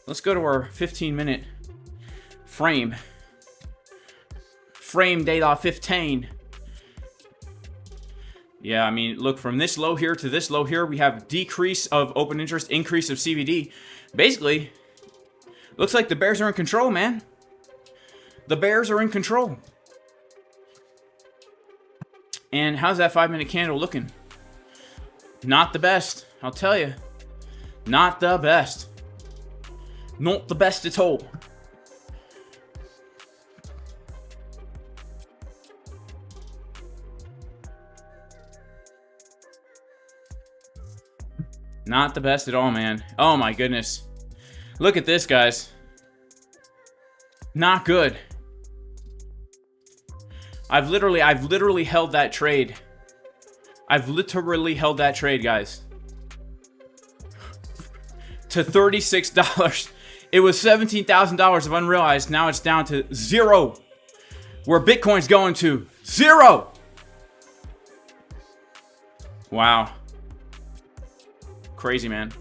Speaker 1: Let's go to our 15-minute frame. Frame data 15. Yeah, I mean, look, from this low here to this low here, we have decrease of open interest, increase of CVD. Basically, looks like the bears are in control, man. The bears are in control. And how's that 5-minute candle looking? Not the best, I'll tell you. Not the best. Not the best at all. Not the best at all, man. Oh my goodness. Look at this, guys. Not good. I've literally held that trade. I've literally held that trade, guys. To $36. It was $17,000 of unrealized. Now it's down to 0. Where Bitcoin's going to 0. Wow. Crazy, man.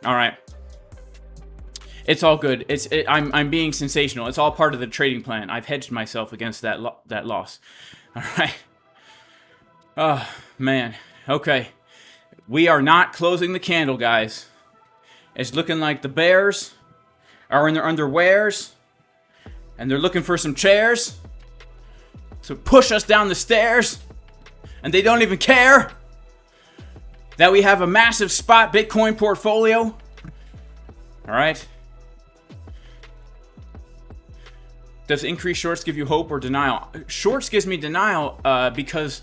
Speaker 1: All right. It's all good. I'm being sensational. It's all part of the trading plan. I've hedged myself against that loss. All right. Oh, man. Okay. We are not closing the candle, guys. It's looking like the bears are in their underwears and they're looking for some chairs to push us down the stairs, and they don't even care. that we have a massive spot Bitcoin portfolio. All right. Does increased shorts give you hope or denial? Shorts gives me denial because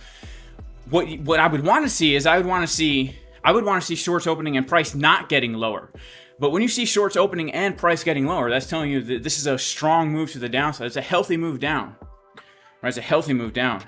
Speaker 1: what I would want to see is I would want to see shorts opening and price not getting lower. But when you see shorts opening and price getting lower, that's telling you that this is a strong move to the downside. It's a healthy move down. Right? It's a healthy move down.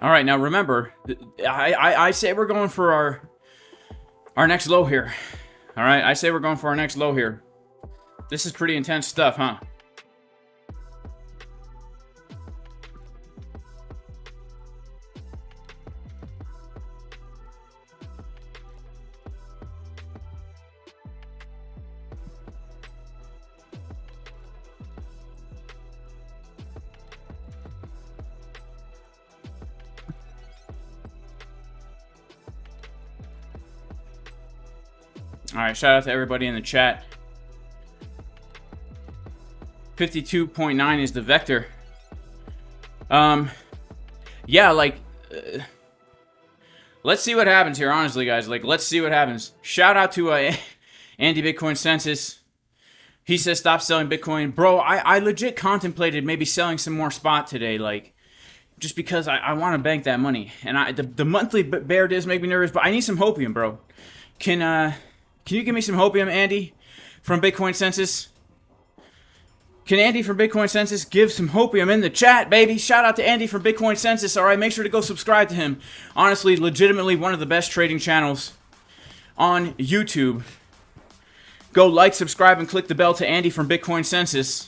Speaker 1: All right, now remember, I say we're going for our next low here. All right, I say we're going for our next low here. This is pretty intense stuff, huh? All right, shout out to everybody in the chat. 52.9 is the vector. Yeah, like, let's see what happens here, honestly, guys. Like, let's see what happens. Shout out to Andy Bitcoin Census. He says, stop selling Bitcoin. Bro, I legit contemplated maybe selling some more spot today, like, just because I want to bank that money. And the monthly bear does make me nervous, but I need some hopium, bro. Can you give me some hopium, Andy, from Bitcoin Census? Can Andy from Bitcoin Census give some hopium in the chat, baby? Shout out to Andy from Bitcoin Census. All right, make sure to go subscribe to him. Honestly, legitimately one of the best trading channels on YouTube. Go like, subscribe, and click the bell to Andy from Bitcoin Census.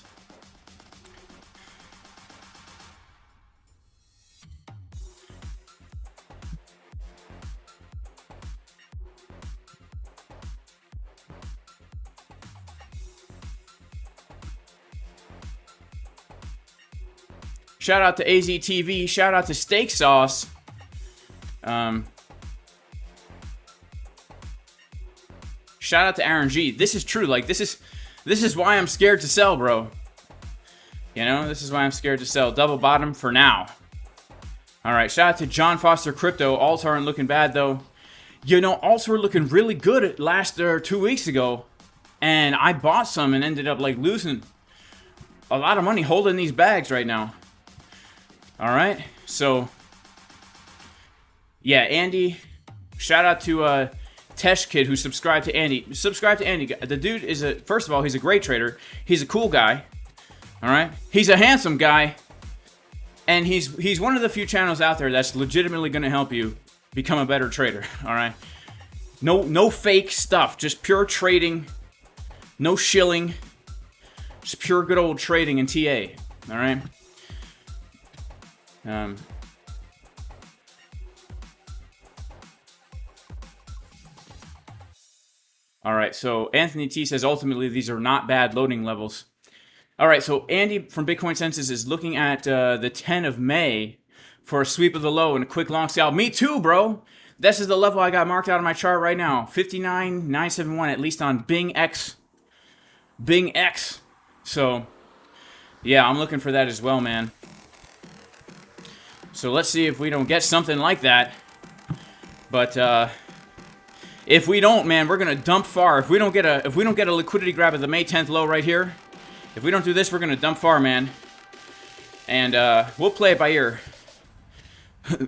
Speaker 1: Shout out to AZTV. Shout out to Steak Sauce. Shout out to Aaron G. This is true. Like, this is why I'm scared to sell, bro. You know, this is why I'm scared to sell. Double bottom for now. All right. Shout out to John Foster Crypto. Alts aren't looking bad though. You know, alts were looking really good at last 2 weeks ago, and I bought some and ended up like losing a lot of money holding these bags right now. All right, so yeah, Andy, shout out to Tesh Kid who subscribed to Andy. Subscribe to Andy. The dude is first of all, he's a great trader. He's a cool guy. All right, he's a handsome guy, and he's one of the few channels out there that's legitimately going to help you become a better trader. All right, no fake stuff, just pure trading, no shilling, just pure good old trading and TA. All right. All right, so Anthony T says ultimately these are not bad loading levels. All right, so Andy from Bitcoin Census is looking at the 10 of May for a sweep of the low and a quick long sell. Me too, bro. This is the level I got marked out on my chart right now. 59,971 at least on BingX. BingX. So, yeah, I'm looking for that as well, man. So let's see if we don't get something like that. But if we don't, man, we're gonna dump far. If we don't get a liquidity grab at the May 10th low right here, if we don't do this, we're gonna dump far, man. And we'll play it by ear.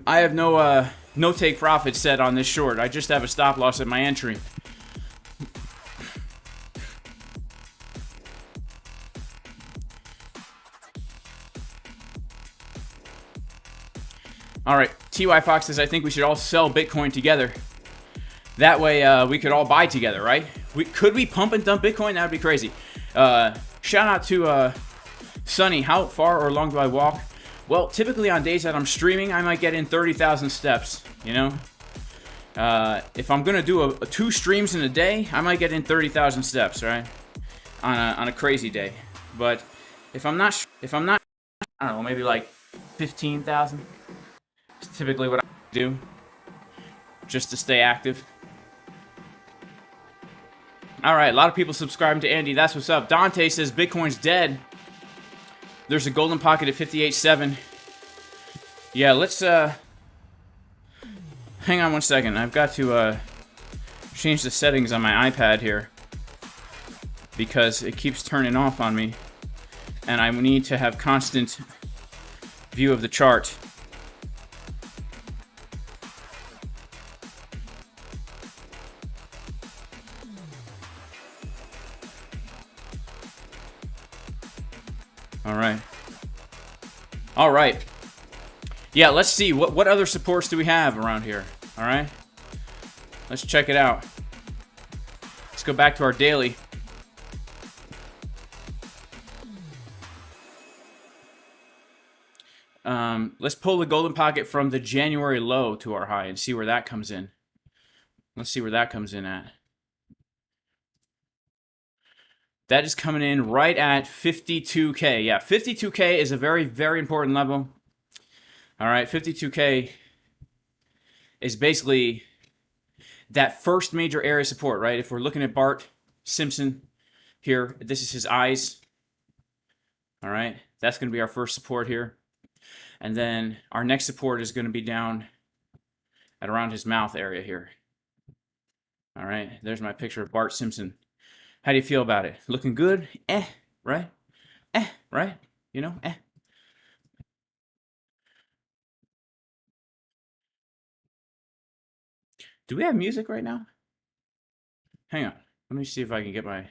Speaker 1: I have no take profit set on this short. I just have a stop loss at my entry. All right, TY Fox says, I think we should all sell Bitcoin together. That way we could all buy together, right? Could we pump and dump Bitcoin? That would be crazy. Shout out to Sonny. How far or long do I walk Well, typically on days that I'm streaming, I might get in 30,000 steps, you know? If I'm gonna do 2 streams in a day, I might get in 30,000 steps, right? On a crazy day. But if I'm not, I don't know, maybe like 15,000. It's typically what I do, just to stay active. All right, a lot of people subscribing to Andy. That's what's up. Dante says Bitcoin's dead. There's a golden pocket at 58.7. Yeah, let's hang on one second. I've got to change the settings on my iPad here because it keeps turning off on me, and I need to have constant view of the chart. All right. Yeah, let's see. What other supports do we have around here? All right. Let's check it out. Let's go back to our daily. Let's pull the golden pocket from the January low to our high and see where that comes in. Let's see where that comes in at. That is coming in right at 52K. Yeah, 52K is a very, very important level. All right, 52K is basically that first major area of support, right? If we're looking at Bart Simpson here, this is his eyes. All right, that's going to be our first support here. And then our next support is going to be down at around his mouth area here. All right, there's my picture of Bart Simpson. How do you feel about it? Looking good? Right? Right? You know, Do we have music right now? Hang on. Let me see if I can get my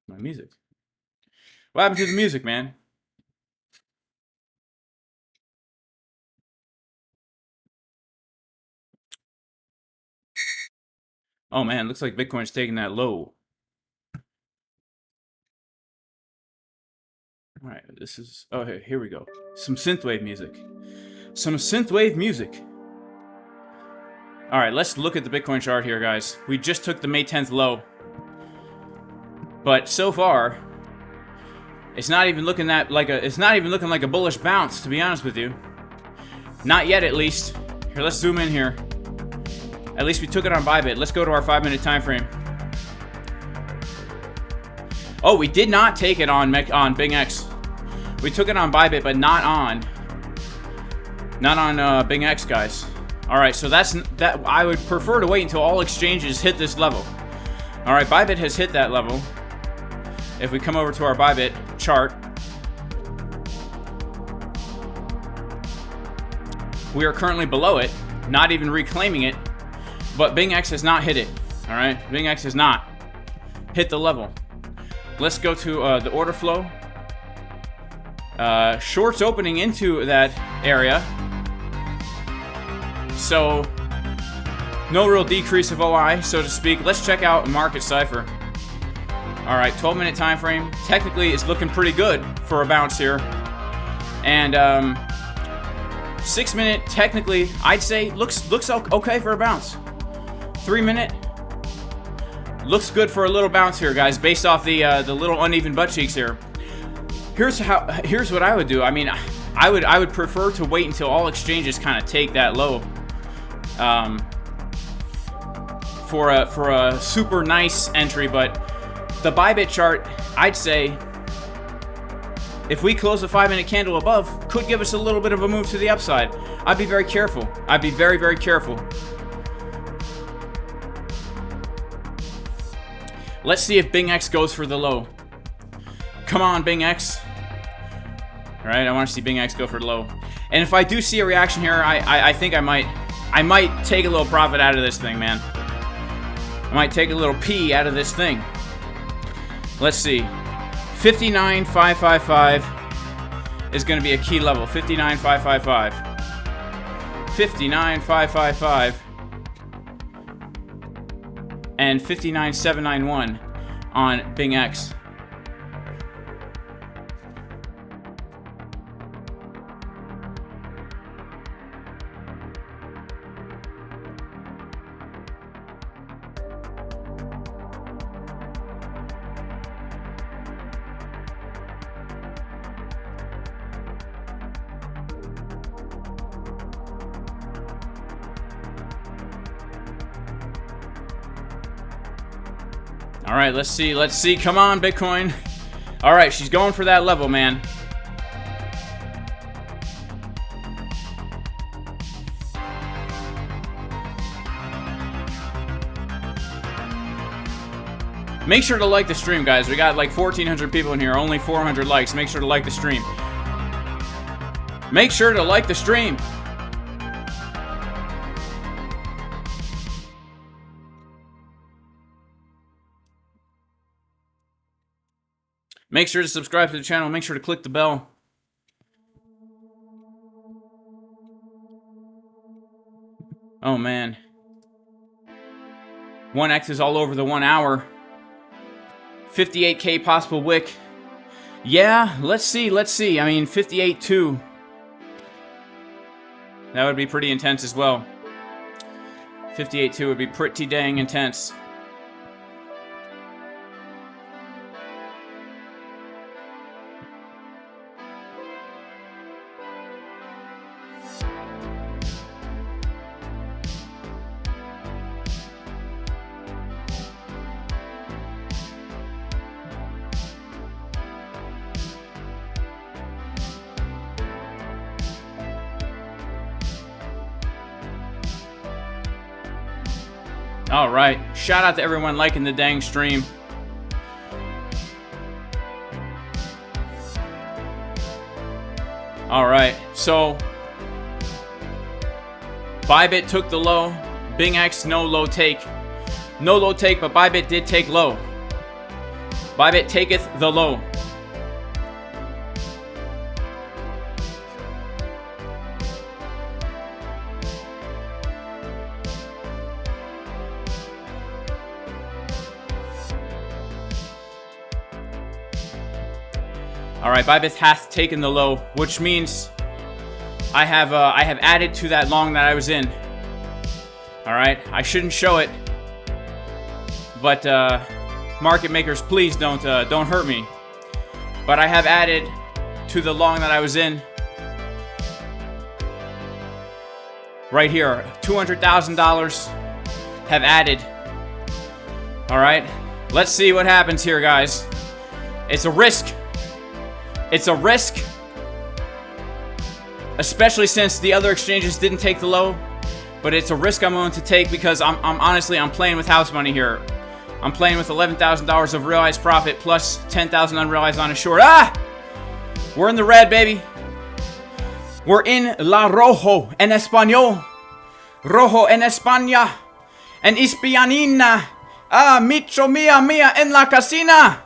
Speaker 1: music. What happened to the music, man? Oh, man. Looks like Bitcoin's taking that low. All right. This is... Oh, here we go. Some synthwave music. Some synthwave music. All right. Let's look at the Bitcoin chart here, guys. We just took the May 10th low. But so far, it's not even looking like a bullish bounce, to be honest with you. Not yet, at least. Here, let's zoom in here. At least we took it on ByBit. Let's go to our 5-minute time frame. Oh, we did not take it on BingX. We took it on ByBit, but not on BingX, guys. All right, so that. I would prefer to wait until all exchanges hit this level. All right, ByBit has hit that level. If we come over to our ByBit chart, we are currently below it, not even reclaiming it, but BingX has not hit it. All right, BingX has not hit the level. Let's go to the order flow. Shorts opening into that area, so no real decrease of OI, so to speak. Let's check out market Cipher. All right, 12-minute time frame. Technically, it's looking pretty good for a bounce here. And 6-minute, technically, I'd say looks okay for a bounce. 3-minute looks good for a little bounce here, guys, based off the little uneven butt cheeks here. Here's what I would do. I mean, I would prefer to wait until all exchanges kind of take that low. For a super nice entry, but the ByBit chart, I'd say, if we close the 5-minute candle above, could give us a little bit of a move to the upside. I'd be very careful. I'd be very, very careful. Let's see if BingX goes for the low. Come on, BingX. All right, I want to see BingX go for the low. And if I do see a reaction here, I think I might take a little profit out of this thing, man. I might take a little P out of this thing. Let's see. 59,555 is going to be a key level. 59,555. 59,555. And 59,791 on BingX. All right, let's see. Let's see. Come on, Bitcoin. All right, she's going for that level, man. Make sure to like the stream, guys. We got like 1,400 people in here, only 400 likes. Make sure to like the stream. Make sure to like the stream. Make sure to subscribe to the channel. Make sure to click the bell. Oh, man. 1x is all over the 1 hour. 58k possible wick. Yeah, let's see, let's see. I mean, 58.2. That would be pretty intense as well. 58.2 would be pretty dang intense. Alright, shout out to everyone liking the dang stream. Alright, so ByBit took the low. BingX, no low take. No low take, but ByBit did take low. ByBit taketh the low. Alright, ByBit hath taken the low, which means I have added to that long that I was in. Alright, I shouldn't show it, but market makers, please don't hurt me. But I have added to the long that I was in. Right here, $200,000 have added. Alright, let's see what happens here, guys. It's a risk. It's a risk, especially since the other exchanges didn't take the low. But it's a risk I'm willing to take because I'm honestly playing with house money here. I'm playing with $11,000 of realized profit plus 10,000 unrealized on a short. Ah! We're in the red, baby. We're in la rojo en español. Rojo en España. En Hispaniana. Ah, micho mia en la casina.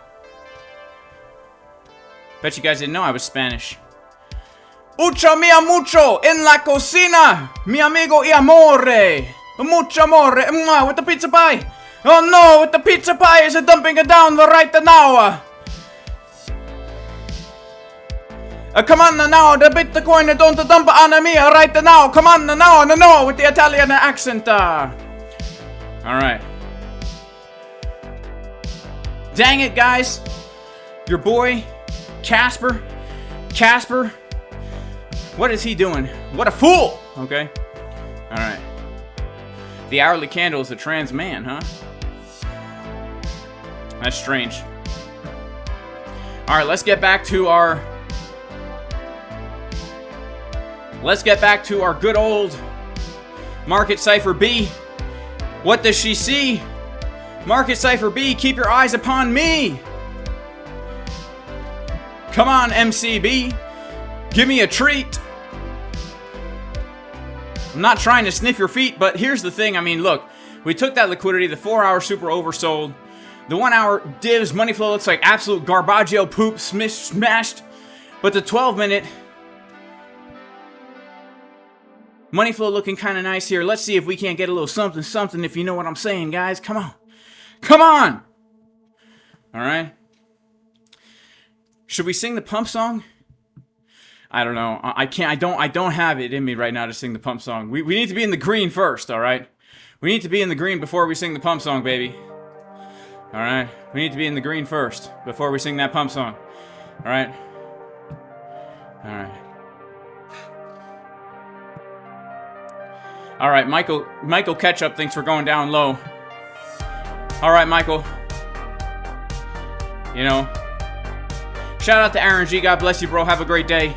Speaker 1: Bet you guys didn't know I was Spanish. Mucho mia mucho en la cocina, mi amigo y amore. Mucho amore, with the pizza pie. Oh no, with the pizza pie is dumping it down the right now. Come on now, the Bitcoin don't dump on me right now. Come on now, no, with the Italian accent. Alright. Dang it, guys. Your boy, Casper, what is he doing? What a fool! Okay. Alright. The hourly candle is a trans man, huh? That's strange. Alright, let's get back to our... good old Market Cipher B. What does she see? Market Cipher B, keep your eyes upon me! Come on, MCB. Give me a treat. I'm not trying to sniff your feet, but here's the thing. I mean, look. We took that liquidity. The 4-hour super oversold. The 1-hour divs money flow looks like absolute garbaggio poop smashed. But the 12-minute money flow looking kind of nice here. Let's see if we can't get a little something, something, if you know what I'm saying, guys. Come on. Come on! Alright. Should we sing the pump song? I don't know. I can't. I don't have it in me right now to sing the pump song. We need to be in the green first, all right? We need to be in the green before we sing the pump song, baby. All right? We need to be in the green first before we sing that pump song. All right? All right. All right, Michael Ketchup thinks we're going down low. All right, Michael. you know. Shout out to Aaron G. God bless you, bro. Have a great day.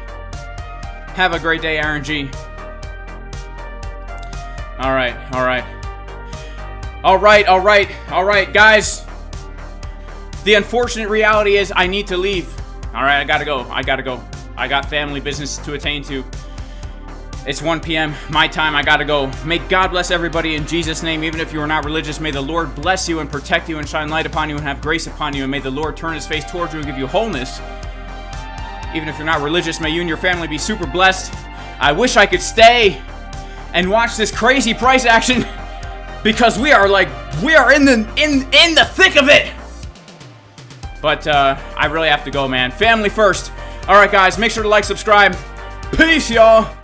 Speaker 1: Have a great day, Aaron G. All right, all right. All right, all right, all right, guys. The unfortunate reality is I need to leave. All right, I gotta go. I gotta go. I got family business to attend to. It's 1 p.m. my time. I gotta go. May God bless everybody in Jesus' name. Even if you are not religious, may the Lord bless you and protect you and shine light upon you and have grace upon you. And may the Lord turn his face towards you and give you wholeness. Even if you're not religious, may you and your family be super blessed. I wish I could stay and watch this crazy price action because we are in the thick of it. But I really have to go, man. Family first. All right, guys, make sure to like, subscribe. Peace, y'all.